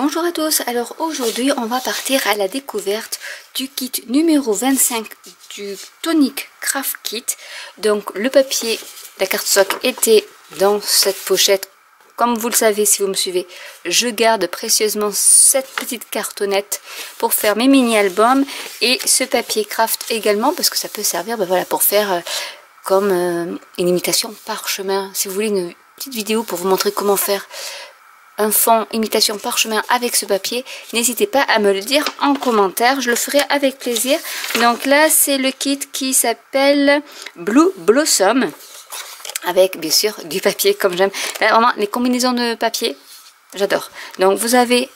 Bonjour à tous, alors aujourd'hui on va partir à la découverte du kit numéro 25 du Tonic Craft Kit. Donc le papier, la cardstock était dans cette pochette. Comme vous le savez si vous me suivez, je garde précieusement cette petite cartonnette pour faire mes mini-albums et ce papier craft également parce que ça peut servir voilà, pour faire comme une imitation parchemin. Si vous voulez une petite vidéo pour vous montrer comment faire un fond imitation parchemin avec ce papier, n'hésitez pas à me le dire en commentaire, je le ferai avec plaisir. Donc là c'est le kit qui s'appelle Blue Blossom, avec bien sûr du papier comme j'aime. Là vraiment les combinaisons de papier, j'adore. Donc vous avez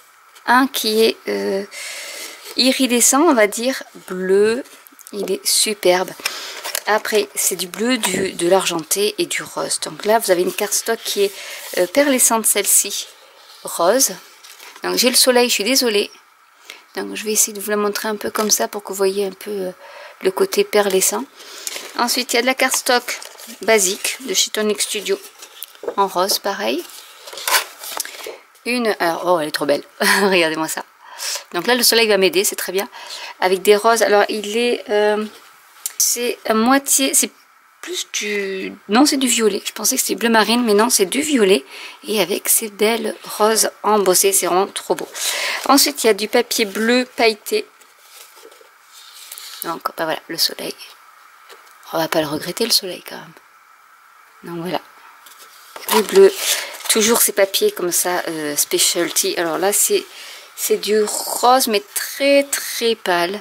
un qui est iridescent, on va dire bleu, il est superbe. Après c'est du bleu, de l'argenté et du rose. Donc là vous avez une cardstock qui est perlescente, celle-ci rose. Donc j'ai le soleil, je suis désolée, donc je vais essayer de vous la montrer un peu comme ça pour que vous voyez un peu le côté perlescent. Ensuite il y a de la cardstock basique de chez Tonic Studio en rose, pareil. Alors, oh elle est trop belle regardez-moi ça. Donc là le soleil va m'aider, c'est très bien, avec des roses. Alors il est c'est à moitié, c'est plus du... Non, c'est du violet. Je pensais que c'était bleu marine, mais non, c'est du violet. Et avec ces belles roses embossées, c'est vraiment trop beau. Ensuite, il y a du papier bleu pailleté. Donc, bah voilà, le soleil. On va pas le regretter, le soleil, quand même. Donc, voilà. Le bleu. Toujours ces papiers comme ça, specialty. Alors là, c'est du rose, mais très, très pâle.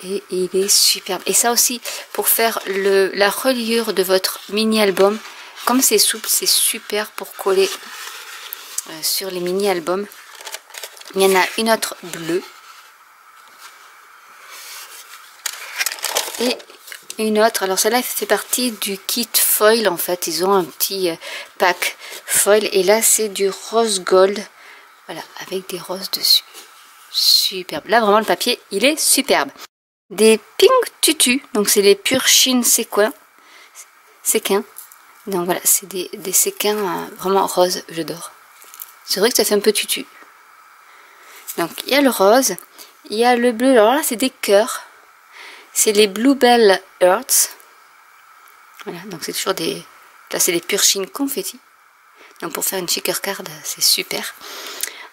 Et il est superbe. Et ça aussi, pour faire la reliure de votre mini-album, comme c'est souple, c'est super pour coller sur les mini-albums. Il y en a une autre bleue. Et une autre, alors celle-là fait partie du kit foil en fait. Ils ont un petit pack foil. Et là, c'est du rose gold. Voilà, avec des roses dessus. Superbe. Là, vraiment, le papier, il est superbe. Des pink tutus, donc c'est les pure chine séquins. Donc voilà, c'est des séquins vraiment roses, j'adore. C'est vrai que ça fait un peu tutu. Donc il y a le rose, il y a le bleu, alors là c'est des cœurs. C'est les Bluebell Hearts. Voilà, donc c'est toujours des... Là c'est des pure chine confetti. Donc pour faire une shaker card, c'est super.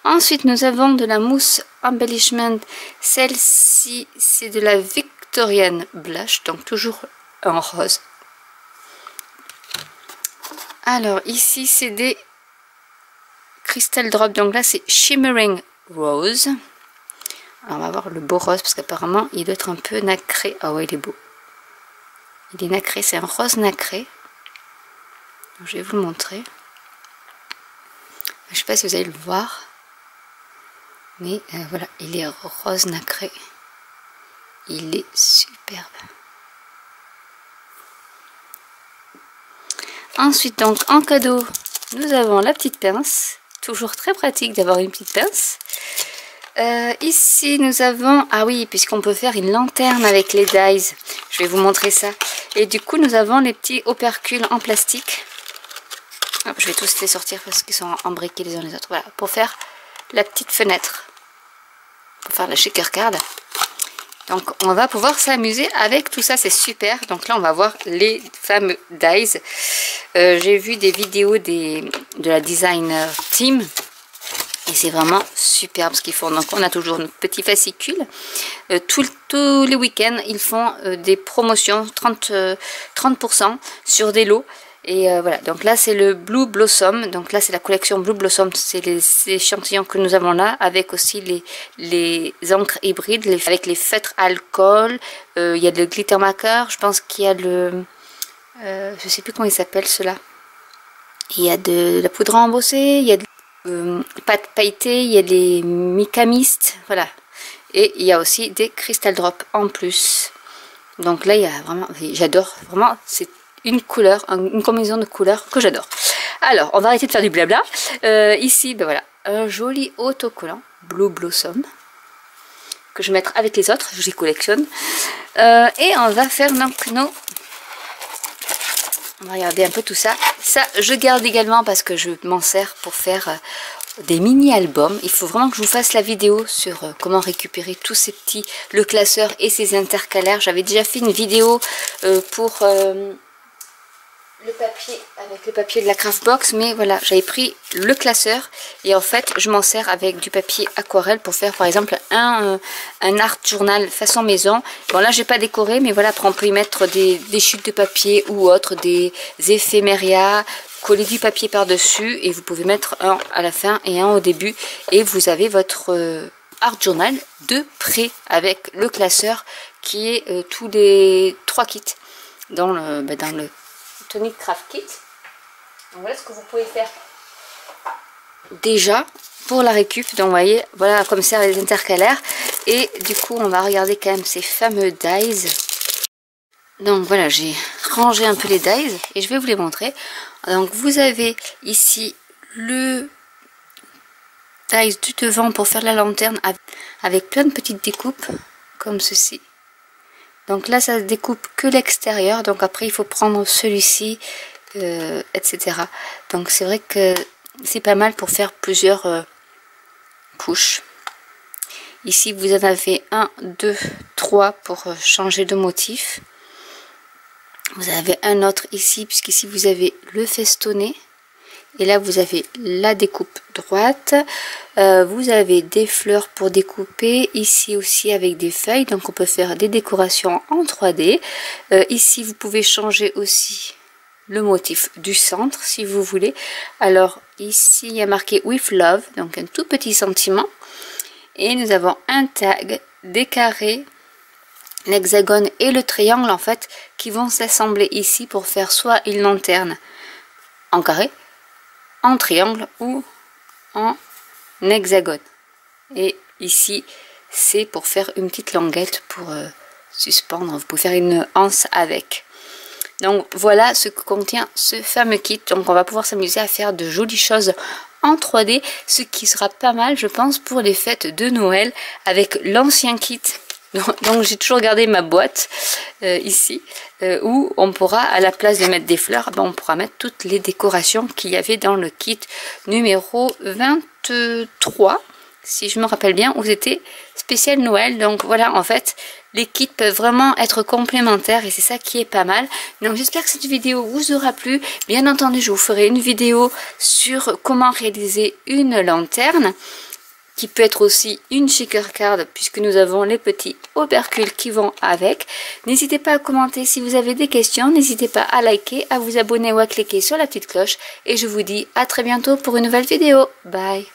Ensuite, nous avons de la mousse embellishment. Celle-ci, c'est de la Victorian Blush, donc toujours en rose. Alors, ici, c'est des Crystal Drop. Donc là, c'est Shimmering Rose. Alors, on va voir le beau rose, parce qu'apparemment, il doit être un peu nacré. Ah ouais, il est beau. Il est nacré, c'est un rose nacré. Donc, je vais vous le montrer. Je ne sais pas si vous allez le voir. Mais voilà, il est rose nacré. Il est superbe. Ensuite, donc, en cadeau, nous avons la petite pince. Toujours très pratique d'avoir une petite pince. Ici, nous avons... Ah oui, puisqu'on peut faire une lanterne avec les dies. Je vais vous montrer ça. Et du coup, nous avons les petits opercules en plastique. Hop, je vais tous les sortir parce qu'ils sont embriqués les uns les autres. Voilà, pour faire la petite fenêtre. Pour faire la shaker card. Donc on va pouvoir s'amuser avec tout ça, c'est super. Donc là on va voir les fameux dies. J'ai vu des vidéos de la designer team et c'est vraiment superbe ce qu'ils font. Donc on a toujours notre petit fascicule. Tous les week-ends ils font des promotions 30% sur des lots. Et voilà, donc là c'est le Blue Blossom, donc là c'est la collection Blue Blossom, c'est les échantillons que nous avons là, avec aussi les encres hybrides, avec les feutres alcool, il y a le glitter marker, je pense qu'il y a le, je sais plus comment il s'appelle cela, il y a de la poudre embossée, il y a de pâte pailletée, il y a des mica mist, voilà, et il y a aussi des crystal drops en plus, donc là il y a vraiment, j'adore, vraiment, c'est une couleur, une combinaison de couleurs que j'adore. Alors, on va arrêter de faire du blabla. Ici, ben voilà, un joli autocollant Blue Blossom que je vais mettre avec les autres, je les collectionne. Et on va faire donc nos... On va regarder un peu tout ça. Ça, je garde également parce que je m'en sers pour faire des mini-albums. Il faut vraiment que je vous fasse la vidéo sur comment récupérer tous ces petits, le classeur et ses intercalaires. J'avais déjà fait une vidéo pour le papier, avec le papier de la Craftbox, mais voilà, j'avais pris le classeur et en fait je m'en sers avec du papier aquarelle pour faire par exemple un art journal façon maison. Bon là j'ai pas décoré, mais voilà, après on peut y mettre des chutes de papier ou autre, des éphéméria, coller du papier par dessus et vous pouvez mettre un à la fin et un au début et vous avez votre art journal de prêt avec le classeur qui est tous les 3 kits dans le Tonic Craft Kit. Donc voilà ce que vous pouvez faire déjà pour la récup. Donc vous voyez, voilà comme ça les intercalaires. Et du coup on va regarder quand même ces fameux dies. Donc voilà, j'ai rangé un peu les dies et je vais vous les montrer. Donc vous avez ici le dies du devant pour faire la lanterne avec plein de petites découpes comme ceci. Donc là, ça se découpe que l'extérieur. Donc après, il faut prendre celui-ci, etc. Donc c'est vrai que c'est pas mal pour faire plusieurs couches. Ici, vous en avez 1, 2, 3 pour changer de motif. Vous avez un autre ici, puisqu'ici, vous avez le festonné. Et là, vous avez la découpe droite. Vous avez des fleurs pour découper. Ici aussi avec des feuilles. Donc, on peut faire des décorations en 3D. Ici, vous pouvez changer aussi le motif du centre, si vous voulez. Alors, ici, il y a marqué With Love. Donc, un tout petit sentiment. Et nous avons un tag, des carrés, l'hexagone et le triangle, en fait, qui vont s'assembler ici pour faire soit une lanterne en carré, en triangle ou en hexagone. Et ici c'est pour faire une petite languette pour suspendre. Vous pouvez faire une anse avec. Donc voilà ce que contient ce fameux kit. Donc on va pouvoir s'amuser à faire de jolies choses en 3D, ce qui sera pas mal je pense pour les fêtes de Noël avec l'ancien kit. Donc j'ai toujours gardé ma boîte ici où on pourra, à la place de mettre des fleurs, on pourra mettre toutes les décorations qu'il y avait dans le kit numéro 23, si je me rappelle bien, où c'était spécial Noël. Donc voilà, en fait les kits peuvent vraiment être complémentaires et c'est ça qui est pas mal. Donc j'espère que cette vidéo vous aura plu. Bien entendu, je vous ferai une vidéo sur comment réaliser une lanterne, qui peut être aussi une shaker card puisque nous avons les petits opercules qui vont avec. N'hésitez pas à commenter si vous avez des questions, n'hésitez pas à liker, à vous abonner ou à cliquer sur la petite cloche et je vous dis à très bientôt pour une nouvelle vidéo. Bye!